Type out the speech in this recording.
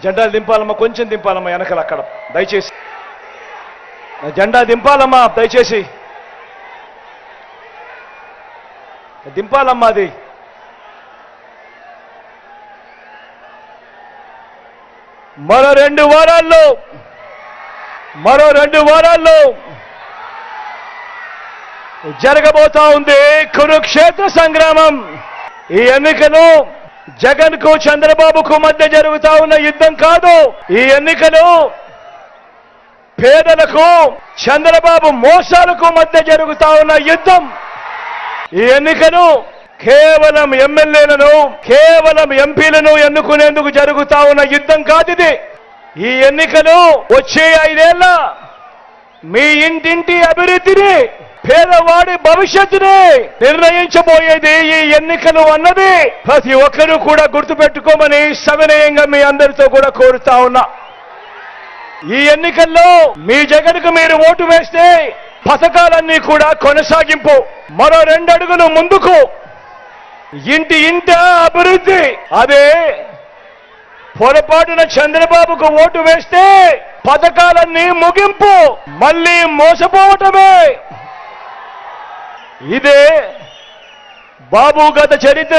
జెండాలు దింపాలమ్మా, కొంచెం దింపాలమ్మా వెనకాల అక్కడ దయచేసి. జెండా దింపాలమ్మా దయచేసి, దింపాలమ్మా అది. మరో 2 వారాల్లో జరగబోతా ఉంది కురుక్షేత్ర సంగ్రామం. ఈ ఎన్నికలు జగన్ కు చంద్రబాబుకు మధ్య జరుగుతా ఉన్న యుద్ధం కాదు. ఈ ఎన్నికలు పేదలకు చంద్రబాబు మోసాలకు మధ్య జరుగుతా ఉన్న యుద్ధం. ఈ ఎన్నికలు కేవలం ఎమ్మెల్యేలను, కేవలం ఎంపీలను ఎన్నుకునేందుకు జరుగుతా ఉన్న యుద్ధం కాదు ఇది. ఈ ఎన్నికలు వచ్చే 5 ఏళ్ల మీ ఇంటింటి అభివృద్ధిని, పేదవాడి భవిష్యత్తుని నిర్ణయించబోయేది ఈ ఎన్నికలు అన్నది ప్రతి ఒక్కరూ కూడా గుర్తుపెట్టుకోమని సవినయంగా మీ అందరితో కూడా కోరుతా ఉన్నా. ఈ ఎన్నికల్లో మీ జగన్కు మీరు ఓటు వేస్తే పథకాలన్నీ కూడా కొనసాగింపు. మరో 2 అడుగులు ముందుకు, ఇంట అభివృద్ధి. అదే పొరపాటున చంద్రబాబుకు ఓటు వేస్తే పథకాలన్నీ ముగింపు, మళ్ళీ మోసపోవటమే. ఇదే బాబు గత చరిత్ర